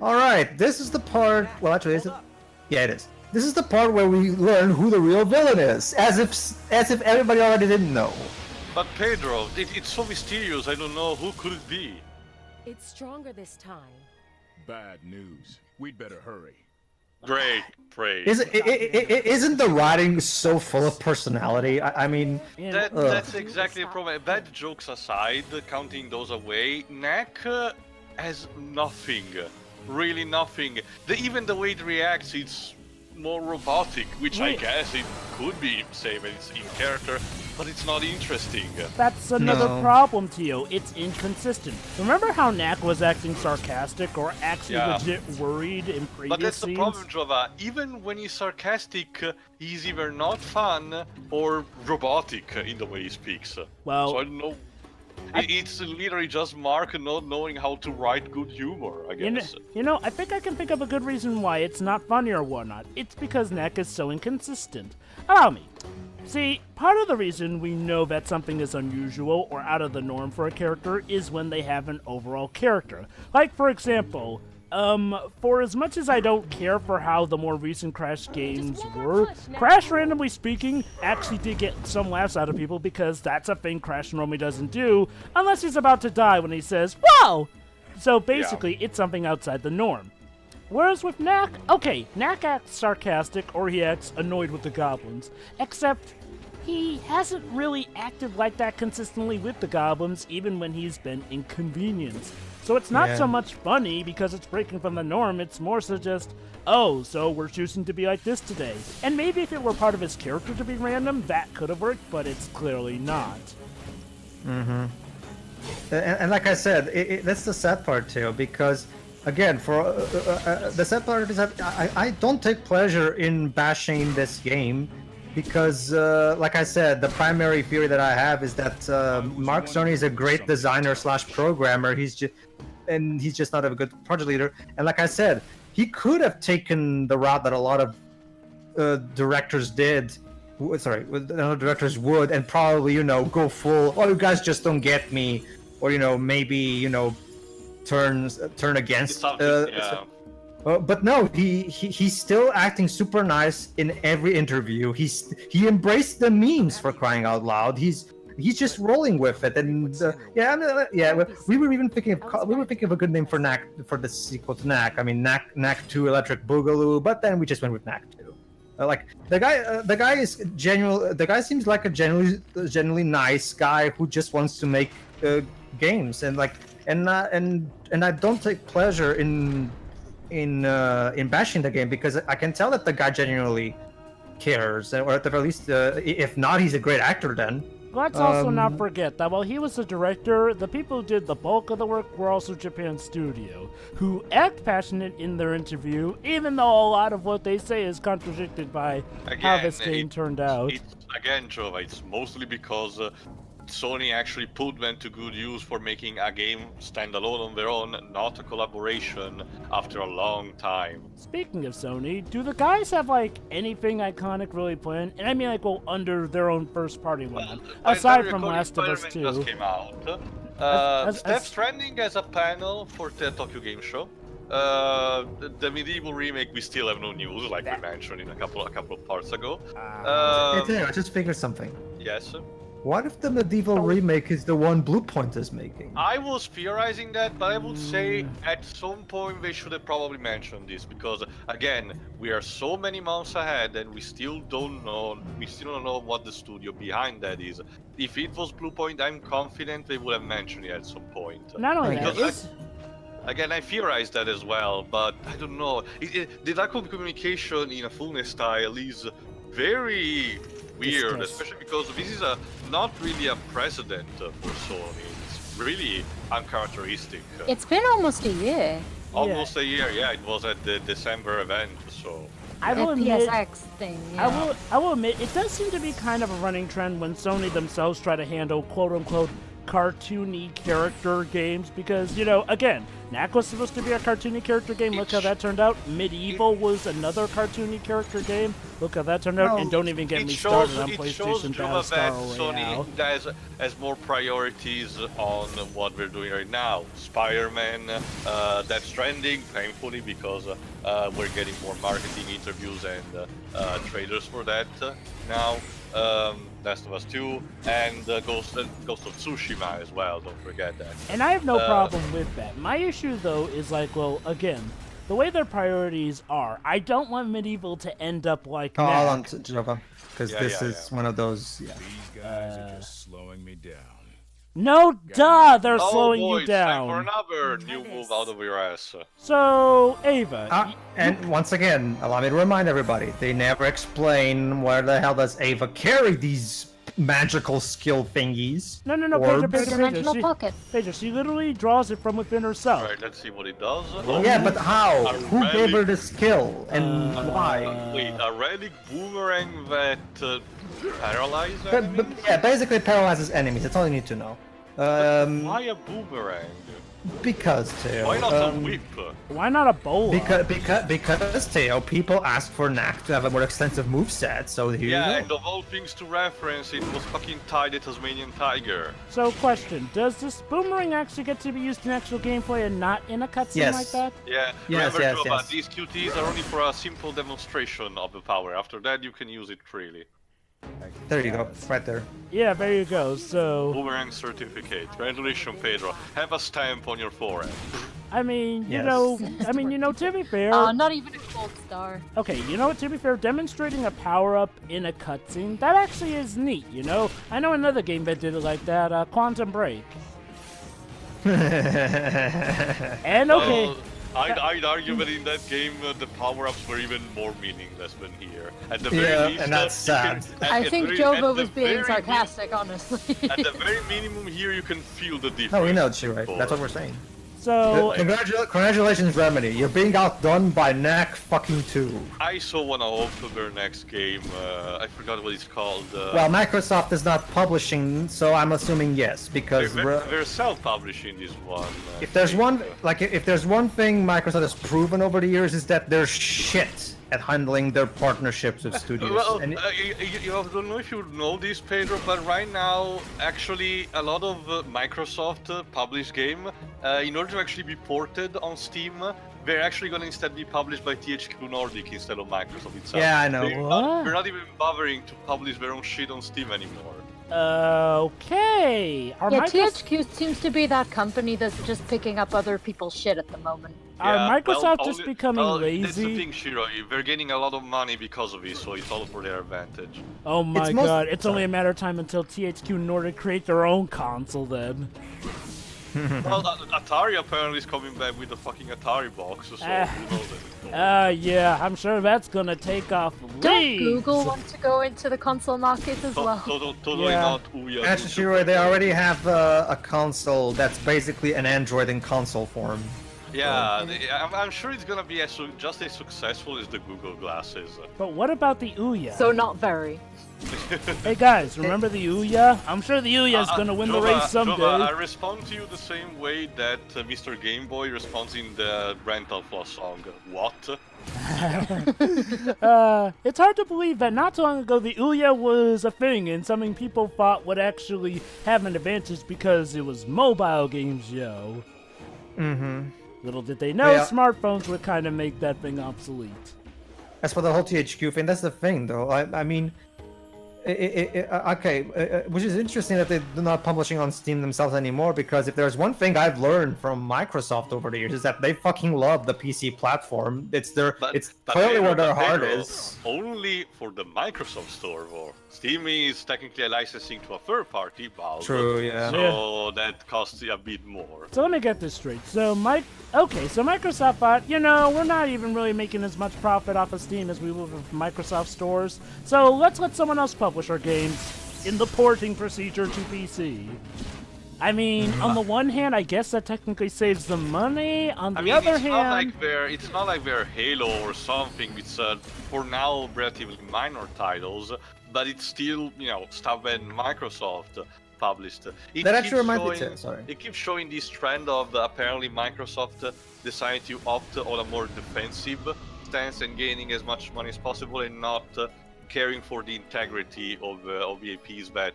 All right, this is the part. Well, actually, is it? Yeah, it is. This is the part where we learn who the real villain is, as if everybody already didn't know. But Pedro, it's so mysterious. I don't know who could it be. It's stronger this time. Bad news. We'd better hurry. Great praise. Isn't the writing so full of personality? I mean, That's exactly the problem. Bad jokes aside, counting those away, Knack has nothing. Really nothing. Even the way it reacts, it's more robotic, which I guess it could be, say, when it's in character, but it's not interesting. That's another problem, Tio. It's inconsistent. Remember how Knack was acting sarcastic or actually legit worried in previous But that's the scenes? problem, Jova. Even when he's sarcastic, he's either not fun or robotic in the way he speaks. Well, so I don't know. It's literally just Mark not knowing how to write good humor, I guess. You know, I think I can think of a good reason why it's not funny or whatnot. It's because Knack is so inconsistent. Allow me. See, part of the reason we know that something is unusual or out of the norm for a character is when they have an overall character. Like, for example, for as much as I don't care for how the more recent Crash games were, Crash, randomly speaking, actually did get some laughs out of people because that's a thing Crash normally doesn't do, unless he's about to die when he says, "Whoa!" So basically, it's something outside the norm. Whereas with Knack, okay, Knack acts sarcastic or he acts annoyed with the goblins, except he hasn't really acted like that consistently with the goblins even when he's been inconvenienced. So it's not so much funny because it's breaking from the norm, it's more so just, oh, so we're choosing to be like this today. And maybe if it were part of his character to be random, that could have worked, but it's clearly not. And like I said, that's the sad part too, because again, for the sad part is that I don't take pleasure in bashing this game, because like I said, the primary theory that I have is that Mark Cerny is a great designer / programmer. He's just not a good project leader. And like I said, he could have taken the route that a lot of directors did. Sorry, directors would, and probably, go full, oh, you guys just don't get me, or maybe turn against. But no, he's still acting super nice in every interview. He embraced the memes, for crying out loud. He's just rolling with it, and we were thinking of a good name for Knack, for the sequel to Knack. I mean, Knack II Electric Boogaloo, but then we just went with Knack II. Like the guy is genuine. The guy seems like a genuinely nice guy who just wants to make games, and I don't take pleasure in bashing the game, because I can tell that the guy genuinely cares, or at the very least, if not, he's a great actor then. Let's also not forget that while he was the director, the people who did the bulk of the work were also Japan Studio, who act passionate in their interview, even though a lot of what they say is contradicted by how this game turned out. Again, Jova, it's mostly because Sony actually put them to good use for making a game standalone on their own, not a collaboration after a long time. Speaking of Sony, do the guys have anything iconic really planned? And I mean under their own first party one, aside from Last of Us 2. Just came out. Death Stranding has a panel for the Tokyo Game Show. The medieval remake, we still have no news, like we mentioned in a couple of parts ago. I just figured something. Yes. What if the medieval remake is the one Bluepoint is making? I was theorizing that, but I would say at some point they should have probably mentioned this, because again, we are so many months ahead and we still don't know what the studio behind that is. If it was Bluepoint, I'm confident they would have mentioned it at some point. Not only that, again, I theorized that as well, but I don't know. The lack of communication in a fullness style is very weird, especially because this is not really a precedent for Sony. It's really uncharacteristic. It's been almost a year. Almost a year, yeah. It was at the December event, so. I will admit, PSX thing. Yeah. I will admit, it does seem to be kind of a running trend when Sony themselves try to handle quote-unquote cartoony character games, because, again, Knack was supposed to be a cartoony character game. Look how that turned out. Medieval was another cartoony character game. Look how that turned out. And don't even get me started on PlayStation Battlestar Royale. Sony has more priorities on what we're doing right now. Spider-Man, Death Stranding, painfully, because we're getting more marketing interviews and trailers for that now. Last of Us 2, and Ghost of Tsushima as well, don't forget that. And I have no problem with that. My issue, though, is like, well, again, the way their priorities are, I don't want Medieval to end up like Oh, Knack. hold on, Jova, because this is one of those. Yeah. These guys are just slowing me down. No, duh, they're Oh slowing boy, you down. time for another new move out of your ass. So, Ava. And once again, allow me to remind everybody, they never explain where the hell does Ava carry these magical skill thingies. No, Orbs. Dimensional pocket. Pedro, she literally draws it from within herself. Alright, let's see what it does. Yeah, but how? A Who gave her relic. the skill and why? Wait, a relic boomerang that paralyzes But, enemies? yeah, basically paralyzes enemies. That's all you need to know. Why a boomerang? Because Teo. Why not a whip? Why not a bola? Because Teo, people ask for Knack to have a more extensive moveset, so here Yeah, you and go. of all things to reference, it was fucking Ty the Tasmanian Tiger. So, question: does this boomerang actually get to be used in actual gameplay and not in a cutscene Yes. like that? Yeah, Yes, remember, yes, Joba, yes. these QTs are only for a simple demonstration of the power. After that, you can use it freely. There you go, right there. Yeah, there you go. So, Boomerang certificate. Congratulations, Pedro. Have a stamp on your forehead. I mean, Yes. to be fair. Not even a gold star. Okay, you know what, to be fair, demonstrating a power-up in a cutscene, that actually is neat, you know? I know another game that did it like that, Quantum Break. And, okay, Well, I'd argue that in that game, the power-ups were even more meaningless than here. At the very Yeah, least, and that's you can- sad. at I the think very- Jova at the was being very sarcastic, honestly. At the very minimum here, you can feel the difference. No, we know, Chirai. That's what we're saying. so, Congratulations, Remedy. You're being outdone by Knack fucking 2. I so wanna hope for their next game. I forgot what it's called. Well, Microsoft is not publishing, so I'm assuming yes, because they're self-publishing this one. if there's one thing Microsoft has proven over the years is that they're shit at handling their partnerships with studios. Well, And I don't know if you know this, Pedro, but right now, actually, a lot of Microsoft published game, in order to actually be ported on Steam, they're actually going to instead be published by THQ Nordic instead of Microsoft itself. Yeah, I know. They're not even bothering to publish their own shit on Steam anymore. okay. Are Yeah, Microsoft, THQ seems to be that company that's just picking up other people's shit at the moment. are Yeah, Microsoft well, just only- becoming well, That's the lazy? thing, Shiro. They're getting a lot of money because of it, so it's all for their advantage. Oh my It's most- god, it's only sorry. a matter of time until THQ Nordic create their own console then. Well, Atari apparently is coming back with the fucking Atari box, so who knows at this point. Yeah, I'm sure that's gonna take off Don't leagues. Google want to go into the console market as well? Totally Yeah. not Ouya. actually, Shiro, they already have a console that's basically an Android in console form. Yeah, I'm sure it's gonna be just as successful as the Google Glasses. But what about the Ouya? So not very. Hey guys, remember the Ouya? I'm sure the Ouya is gonna win the Jova, race someday. Jova, I respond to you the same way that Mr. Game Boy responds in the Rental Floss song. What? It's hard to believe that not too long ago the Ouya was a thing and something people thought would actually have an advantage because it was mobile games, yo. Mm-hmm. Little did they know Yeah. smartphones would kind of make that thing obsolete. As for the whole THQ thing, that's the thing, though. I mean, which is interesting that they're not publishing on Steam themselves anymore, because if there's one thing I've learned from Microsoft over the years is that they fucking love the PC platform. It's clearly where their heart is. Only for the Microsoft Store, though. Steam is technically a licensing to a third party, Valve. True, yeah. So that costs a bit more. So let me get this straight. So Microsoft thought, we're not even really making as much profit off of Steam as we would with Microsoft stores. So let's let someone else publish our games in the porting procedure to PC. I mean, on the one hand, I guess that technically saves them money. On the other hand, it's not like they're Halo or something. It's for now relatively minor titles, but it's still stuff that Microsoft published. It That actually keeps reminds me showing- too, sorry. It keeps showing this trend of apparently Microsoft deciding to opt on a more defensive stance and gaining as much money as possible, and not caring for the integrity of VIPs that,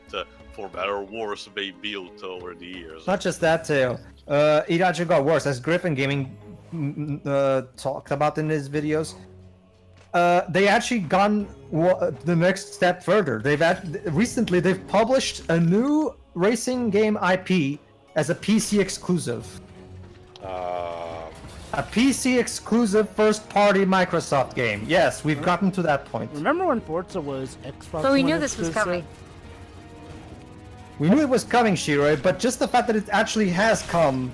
for better or worse, they built over the years. Not just that, Teo. It actually got worse, as Griffin Gaming talked about in his videos. They actually gone the next step further. Recently they've published a new racing game IP as a PC exclusive. A PC exclusive first-party Microsoft game. Yes, we've gotten to that point. Remember when Forza was Xbox So we One knew this was exclusive? coming. We knew it was coming, Shiroi, but just the fact that it actually has come,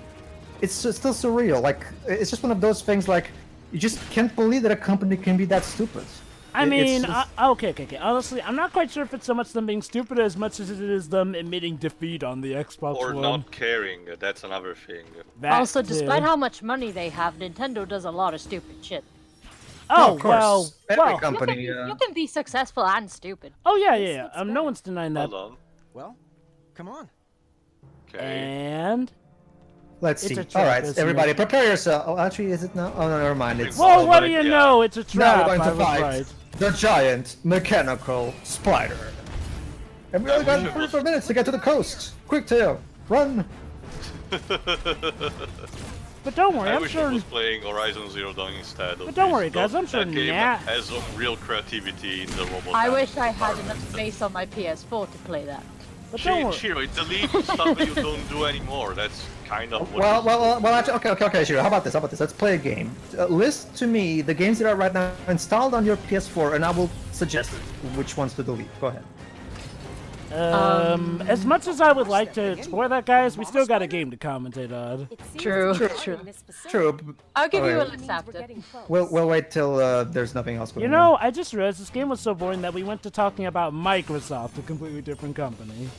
it's still surreal. Like, it's just one of those things, like, you just can't believe that a company can be that stupid. I It's mean, just- okay. Honestly, I'm not quite sure if it's so much them being stupid as much as it is them admitting defeat on the Xbox Or One. not caring, that's another thing. That Also, too. despite how much money they have, Nintendo does a lot of stupid shit. Oh, of course. Every well. You company. can be successful and stupid. Oh yeah. No one's denying that. Hold on. Well, come on. Okay. And Let's It's see. a trap, All right, isn't everybody, it? prepare yourself. Oh, actually, is it now? Oh, no, never mind. It's whoa, Oh, what do my you God. know? It's a now trap. we're going I to was fight right. the giant mechanical spider. And we only got 44 minutes to get to the coast. Quick, Teo, run! But don't worry, I I'm wish sure. I was playing Horizon Zero Dawn instead. But don't worry, guys, I'm sure that game Nat- has some real creativity in the robot. I wish I had enough space on my PS4 to play that. But don't worry. Shiro, delete stuff that you don't do anymore. That's kind of what Well, actually, okay, Shiro, how about this? Let's play a game. List to me the games that are right now installed on your PS4, and I will suggest which ones to delete. Go ahead. As much as I would like to explore that, guys, we still got a game to commentate on. It seems True, to be true. in this facility. True. b- I'll give you a Okay. list Means we're after. getting close. We'll wait till there's nothing else going You on. know, I just realized this game was so boring that we went to talking about Microsoft, a completely different company.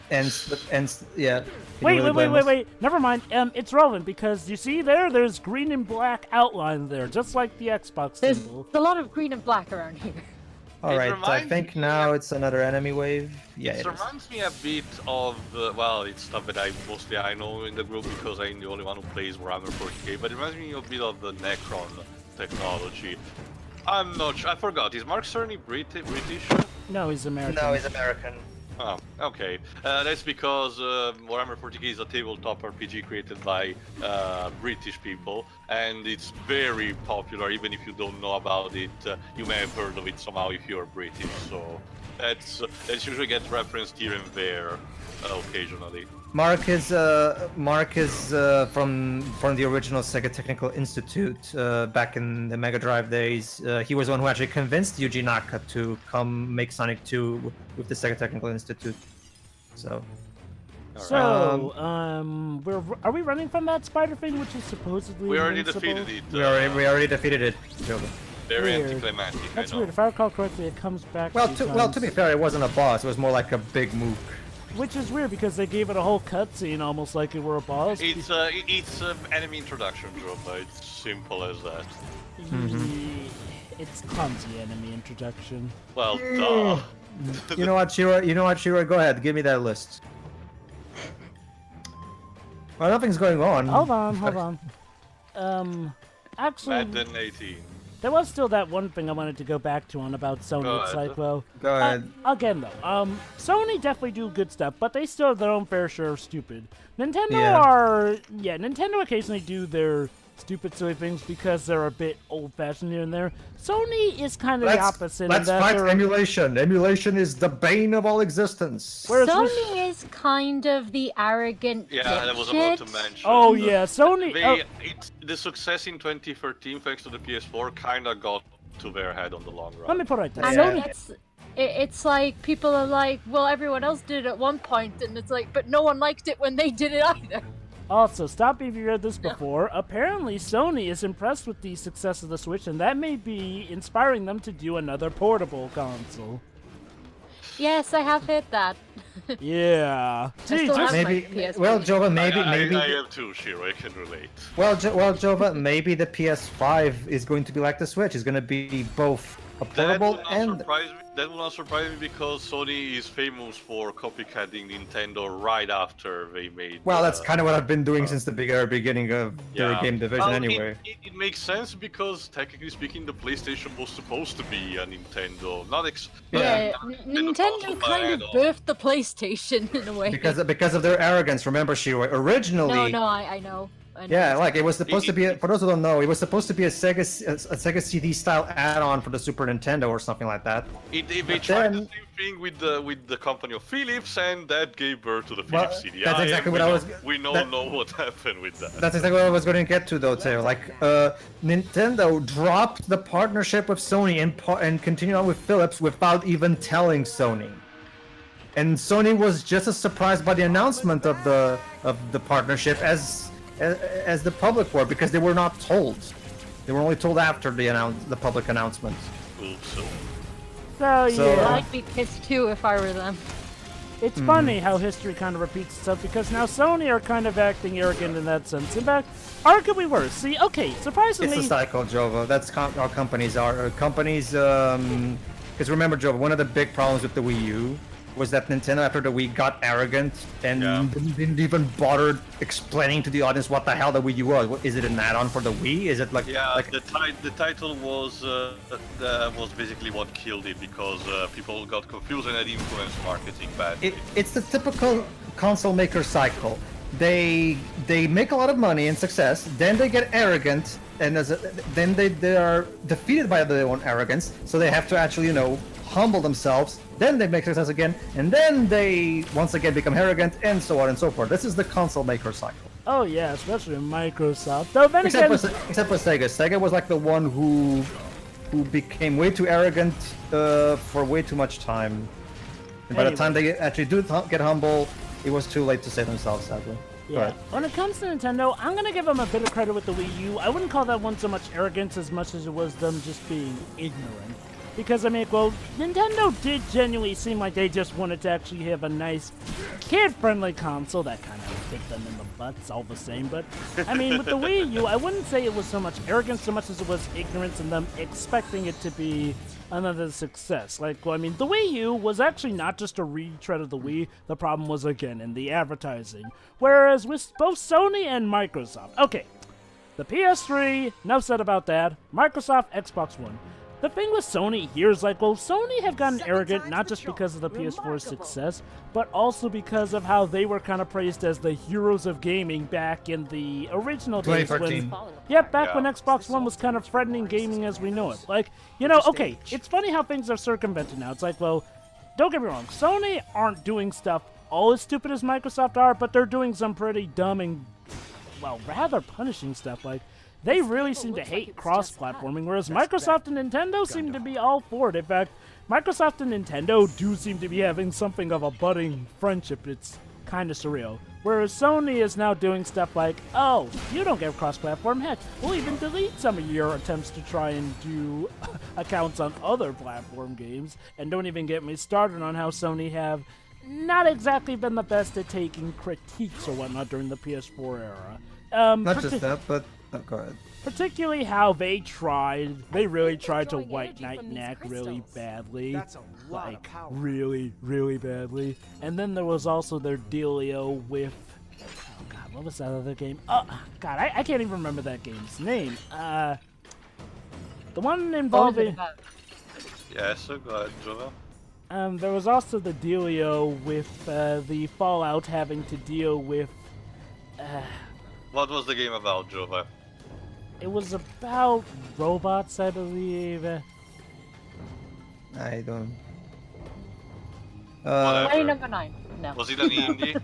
And yeah. Can you really blame us? Wait. Never mind. It's relevant because you see there's green and black outline there, just like the Xbox There's symbol. a lot of green and black around here. All It right, I reminds think me now of- it's another enemy wave. Yeah, It it is. reminds me a bit of, well, it's stuff that I know in the group because I'm the only one who plays Warhammer 40k, but it reminds me a bit of the Necron technology. I'm not sure, I forgot, is Mark Cerny British? No, he's American. No, he's American. Oh, okay. That's because Warhammer 40k is a tabletop RPG created by British people, and it's very popular. Even if you don't know about it, you may have heard of it somehow if you're British. So that's usually gets referenced here and there occasionally. Mark is from the original Sega Technical Institute back in the Mega Drive days. He was the one who actually convinced Yuji Naka to come make Sonic 2 with the Sega Technical Institute. So So, are we running from that spider thing, which is supposedly We already invincible? defeated it. we already defeated it. Very Weird. anticlimactic. That's I know. weird. If I recall correctly, it comes back. Well, a few to be times. fair, it wasn't a boss. It was more like a big mook. Which is weird because they gave it a whole cutscene, almost like it were a boss. It's enemy introduction drop. It's simple as that. It's clumsy enemy introduction. Well, duh. You know what, Shiro? Go ahead, give me that list. Well, nothing's going on. Hold on. Actually, Madden 18. there was still that one thing I wanted to go back to on about Sony. Go It's ahead. like, well, Go ahead. again though, Sony definitely do good stuff, but they still have their own fair share of stupid. Nintendo Nintendo occasionally do their stupid, silly things because they're a bit old-fashioned here and there. Sony is kind of the opposite. in Let's that fight they're- emulation. Emulation is the bane of all existence. Whereas Sony is kind of the arrogant Yeah, I was about to dipshit. mention. Oh yeah, Sony. The success in 2013, thanks to the PS4, kind of got to their head on the long run. Let me put it like this. And Sony, it's like people are like, well, everyone else did it at one point, and it's like, but no one liked it when they did it either. also, stop me if you read this before. Apparently, Sony is impressed with the success of the Switch, and that may be inspiring them to do another portable console. Yes, I have hit that. Yeah. still Jesus. have- Maybe, my PS4. well, Jova, maybe, I have too, Shiro. I can relate. well, Jova, maybe the PS5 is going to be like the Switch. It's going to be both a That portable will not and surprise me. That will not surprise me because Sony is famous for copycatting Nintendo right after they made. well, that's kind of what I've been doing since the beginning of their game division, Well, anyway. It makes sense because technically speaking, the PlayStation was supposed to be a Nintendo, not Yeah, Nintendo Nintendo console kind of add-on. birthed the PlayStation in a way. Because of their arrogance. Remember, Shiro, originally. No, I know. I know. Yeah, like it was supposed to be. For those who don't know, it was supposed to be a Sega CD style add-on for the Super Nintendo or something like that. They But tried the then- same thing with the company of Philips, and that gave birth to the Well, Philips CDI. that's exactly and what I was- We know what happened with that. That's exactly what I was going to get to, though, Teo. Like, Nintendo dropped the partnership with Sony and continued on with Philips without even telling Sony. And Sony was just as surprised by the announcement of the partnership as the public were, because they were not told. They were only told after the public announcement. So, So- yeah. I'd be pissed too if I were them. It's funny how history kind of repeats itself because now Sony are kind of acting arrogant in that sense. In fact, arguably worse. See, okay, surprisingly, It's a cycle, Jova. That's how companies are. Companies, because remember, Jova, one of the big problems with the Wii U was that Nintendo, after the Wii, got arrogant and didn't even bother explaining to the audience what the hell the Wii U was. Is it an add-on for the Wii? Is it like the title was basically what killed it because people got confused and it influenced marketing badly. It's the typical console maker cycle. They make a lot of money and success, then they get arrogant, and then they are defeated by their own arrogance, so they have to actually, humble themselves, then they make success again, and then they once again become arrogant, and so on and so forth. This is the console maker cycle. oh yeah, especially Microsoft. Though then Except again, for Sega. Sega was like the one who became way too arrogant for way too much time. And by the time they actually do get humble, it was too late to save themselves, sadly. yeah. When it comes to Nintendo, I'm gonna give them a bit of credit with the Wii U. I wouldn't call that one so much arrogance as much as it was them just being ignorant. Because, I mean, well, Nintendo did genuinely seem like they just wanted to actually have a nice, kid-friendly console that kind of kicked them in the butts all the same. But, I mean, with the Wii U, I wouldn't say it was so much arrogance so much as it was ignorance and them expecting it to be another success. Like, well, I mean, the Wii U was actually not just a retread of the Wii. The problem was, again, in the advertising. Whereas with both Sony and Microsoft. Okay, the PS3, enough said about that. Microsoft, Xbox One. The thing with Sony here is like, well, Sony have gotten arrogant not just because of the PS4's success, but also because of how they were kind of praised as the heroes of gaming back in the original days 2013. when Xbox One was kind of threatening gaming as we know it. Like, okay, it's funny how things are circumvented now. It's like, well, don't get me wrong, Sony aren't doing stuff all as stupid as Microsoft are, but they're doing some pretty dumb and, well, rather punishing stuff. Like, they really seem to hate cross-platforming, whereas Microsoft and Nintendo seem to be all for it. In fact, Microsoft and Nintendo do seem to be having something of a budding friendship. It's kind of surreal. Whereas Sony is now doing stuff like, oh, you don't get cross-platform, heck, we'll even delete some of your attempts to try and do accounts on other platform games. And don't even get me started on how Sony have not exactly been the best at taking critiques or whatnot during the PS4 era. Not just that, but go ahead. Particularly how they really tried to white knight Knack really badly. That's a lot of power. Really, really badly. And then there was also their dealio with, oh god, what was that other game? Oh god, I can't even remember that game's name. The one involving, Yeah, so go ahead, Jova. there was also the dealio with the Fallout having to deal with, What was the game about, Jova? it was about robots, I believe. I don't. Whatever. Play number 9. No. Was it an indie?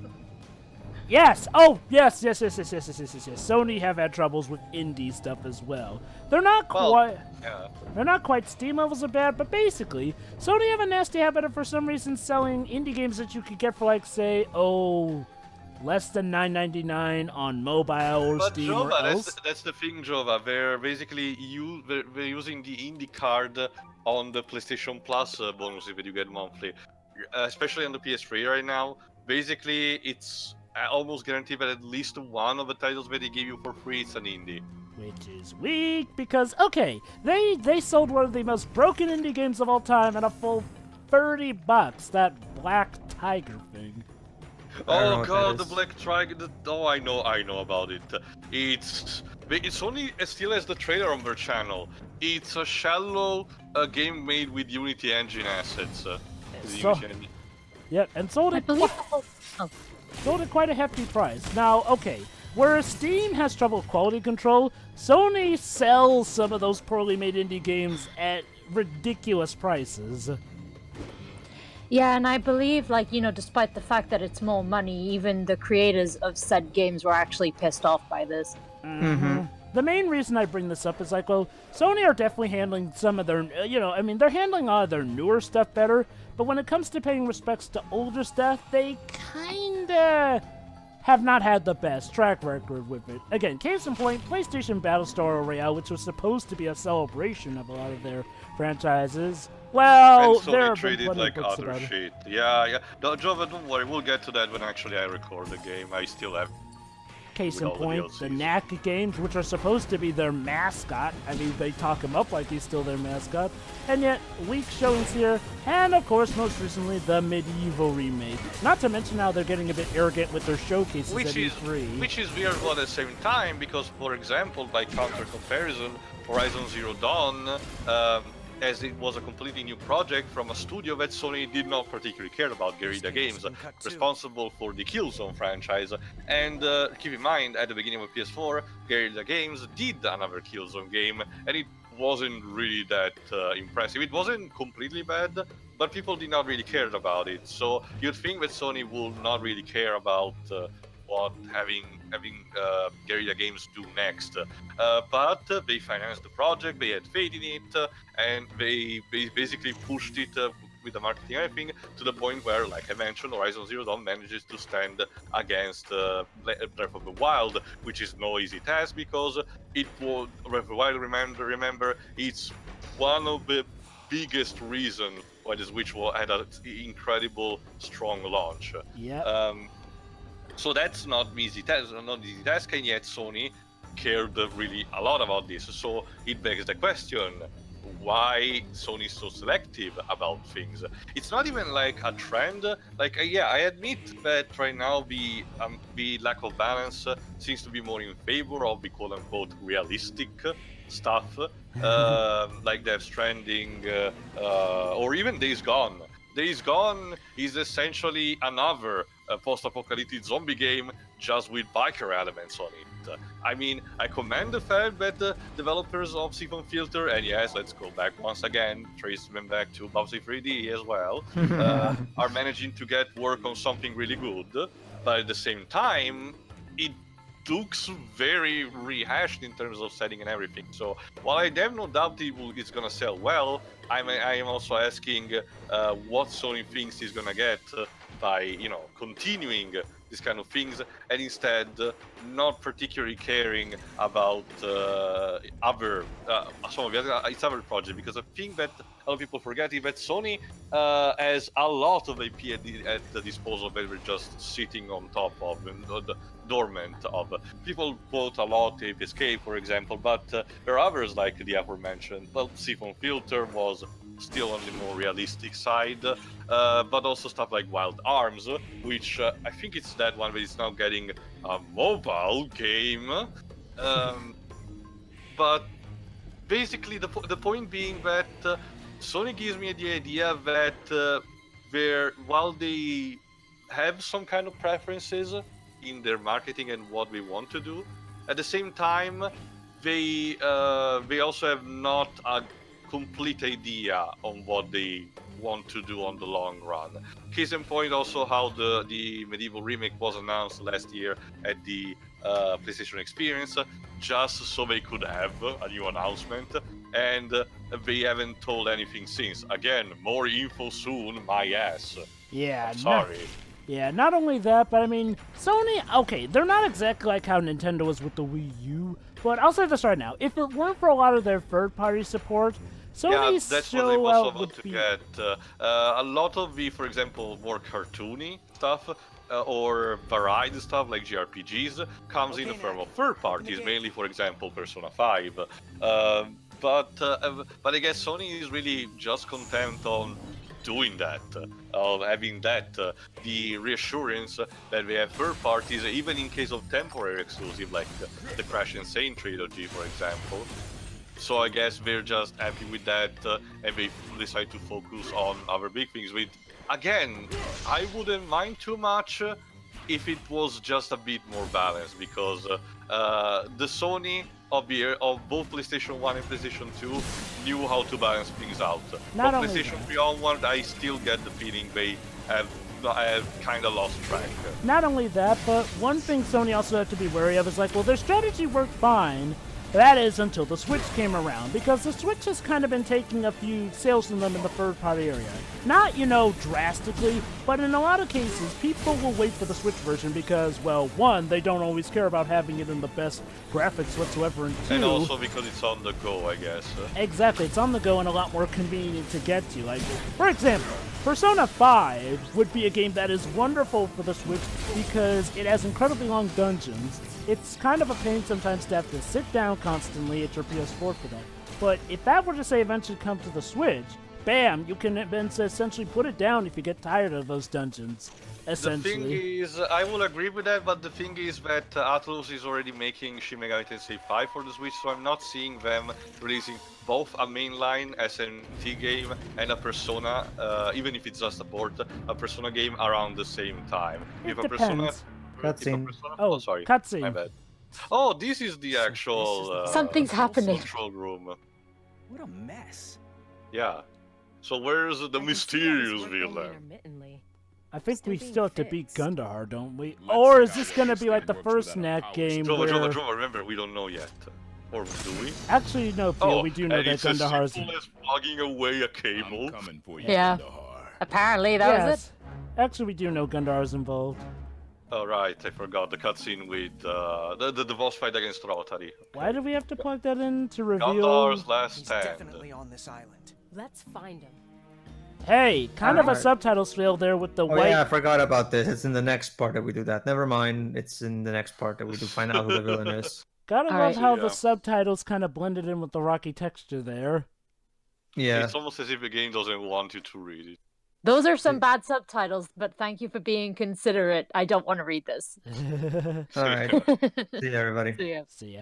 Yes! Oh, yes. Sony have had troubles with indie stuff as well. They're not quite... Yeah. They're not quite Steam levels of bad, but basically, Sony have a nasty habit of, for some reason, selling indie games that you could get for, like, say, less than $9.99 on mobile or But Steam Jova, or else. that's the thing, Jova. They're basically they're using the indie card on the PlayStation Plus bonuses that you get monthly, especially on the PS3 right now. Basically, it's almost guaranteed that at least one of the titles that they give you for free is an indie. Which is weak because, okay, they sold one of the most broken indie games of all time at a full $30. That Black Tiger thing. I don't know Oh what god, that the is. Black Trigon. Oh, I know about it. It's only still as the trailer on their channel. It's a shallow game made with Unity engine assets. The So- Unity engine. Yep, and sold I it believe the whole. Oh. sold at quite a hefty price. Now, okay, whereas Steam has trouble with quality control, Sony sells some of those poorly made indie games at ridiculous prices. Yeah, and I believe, like, despite the fact that it's more money, even the creators of said games were actually pissed off by this. The main reason I bring this up is like, well, Sony are definitely handling some of their, they're handling a lot of their newer stuff better, but when it comes to paying respects to older stuff, they kinda have not had the best track record with it. Again, case in point, PlayStation Battlestar Royale, which was supposed to be a celebration of a lot of their franchises. Well, And there Sony have been treated plenty of like books other about it. shit. Yeah. No, Jova, don't worry. We'll get to that when actually I record the game. I still have. Case with in all the point, the DLCs. Knack games, which are supposed to be their mascot. I mean, they talk him up like he's still their mascot. And yet, weak showings here, and of course, most recently, the Medieval remake. Not to mention how they're getting a bit arrogant with their showcases at Which is E3. weird, but at the same time, because for example, by counter comparison, Horizon Zero Dawn, as it was a completely new project from a studio that Sony did not particularly care about, Guerrilla Games, Knack II. responsible for the Killzone franchise. And keep in mind, at the beginning of PS4, Guerrilla Games did another Killzone game, and it wasn't really that impressive. It wasn't completely bad, but people did not really care about it. So you'd think that Sony would not really care about what having Guerrilla Games do next. But they financed the project, they had faith in it, and they basically pushed it with the marketing and everything to the point where, like I mentioned, Horizon Zero Dawn manages to stand against Breath of the Wild, which is no easy task because it was Breath of the Wild. Remember, it's one of the biggest reasons why the Switch had an incredible strong launch. Yeah. So that's not easy task, and yet Sony cared really a lot about this. So it begs the question: why Sony is so selective about things? It's not even like a trend. Like, yeah, I admit that right now the lack of balance seems to be more in favor of the quote-unquote realistic stuff, like Death Stranding or even Days Gone. Days Gone is essentially another post-apocalyptic zombie game just with biker elements on it. I mean, I commend the fact that the developers of Siphon Filter, and yes, let's go back once again, trace them back to Bowser 3D as well, are managing to get work on something really good, but at the same time, it looks very rehashed in terms of setting and everything. So while I have no doubt it's gonna sell well, I am also asking what Sony thinks is gonna get by continuing these kind of things, and instead not particularly caring about some of its other projects, because I think that a lot of people forget that Sony has a lot of IP at the disposal that we're just sitting on top of and dormant of. People quote a lot Ape Escape, for example, but there are others like the aforementioned. Well, Siphon Filter was still on the more realistic side, but also stuff like Wild Arms, which I think it's that one that is now getting a mobile game. But basically, the point being that Sony gives me the idea that while they have some kind of preferences in their marketing and what we want to do, at the same time, they also have not a complete idea on what they want to do on the long run. Case in point, also how the Medieval remake was announced last year at the PlayStation Experience, just so they could have a new announcement, and they haven't told anything since. Again, more info soon, my ass. Yeah. I'm sorry. Yeah, not only that, but I mean, Sony, okay, they're not exactly like how Nintendo was with the Wii U, but I'll say this right now, if it weren't for a lot of their third-party support, Sony that's what I was would about to be... get. A lot of the, for example, more cartoony stuff or varied stuff like JRPGs comes in the form of third parties, mainly, for example, Persona 5. But I guess Sony is really just content on doing that, of having that, the reassurance that we have third parties, even in case of temporary exclusive, like the Crash Insane trilogy, for example. So I guess we're just happy with that, and we decide to focus on other big things. With again, I wouldn't mind too much if it was just a bit more balanced, because the Sony of both PlayStation 1 and PlayStation 2 knew how to balance things out. Not From only PlayStation that. 3 onward, I still get the feeling they have kind of lost track. Not only that, but one thing Sony also had to be wary of is like, well, their strategy worked fine. That is until the Switch came around, because the Switch has kind of been taking a few sales from them in the third-party area. Not, drastically, but in a lot of cases, people will wait for the Switch version because, well, one, they don't always care about having it in the best graphics whatsoever, and two... And also because it's on the go, I guess. Exactly, it's on the go and a lot more convenient to get to. Like, for example, Persona 5 would be a game that is wonderful for the Switch because it has incredibly long dungeons. It's kind of a pain sometimes to have to sit down constantly at your PS4 for that. But if that were to say eventually come to the Switch, bam, you can then essentially put it down if you get tired of those dungeons. Essentially. The thing is, I will agree with that, but the thing is that Atlus is already making Shin Megami Tensei 5 for the Switch, so I'm not seeing them releasing both a mainline SMT game and a Persona, even if it's just a port, a Persona game around the same time. It If a Persona... depends. Cutscene. Oh, sorry. Cutscene. My bad. Oh, this is the actual... Something's happening. Control room. What a mess. Yeah. So where's the I can see how this mysterious worked only villain? intermittently. I think Still we being still have to beat fixed. Gundahar, don't we? Let's Or see is how this well gonna this be like the thing works first without a Knack power game Drova, where... remember, we don't know yet. Or do we? Actually, no, Theo, we do know and that it's as Gundahar's... simple as plugging away a cable. I'm coming for you, Yeah. Kandahar. Apparently, that was it. Actually, we do know Gundahar's involved. Oh right, I forgot the cutscene with the boss fight against Rotary. Why do we have to plug that in to reveal... Gondor's last He's stand. definitely on this island. Let's find him. Hey, kind of a Alright. subtitles fail there with the Oh white... yeah, I forgot about this. It's in the next part that we do that. Never mind. It's in the next part that we do find out who the villain is. Gotta love Alright. how Yeah. the subtitles kind of blended in with the rocky texture there. Yeah. It's almost as if the game doesn't want you to read it. Those are some bad subtitles, but thank you for being considerate. I don't want to read this. All right. See you, everybody. So, yeah. See ya.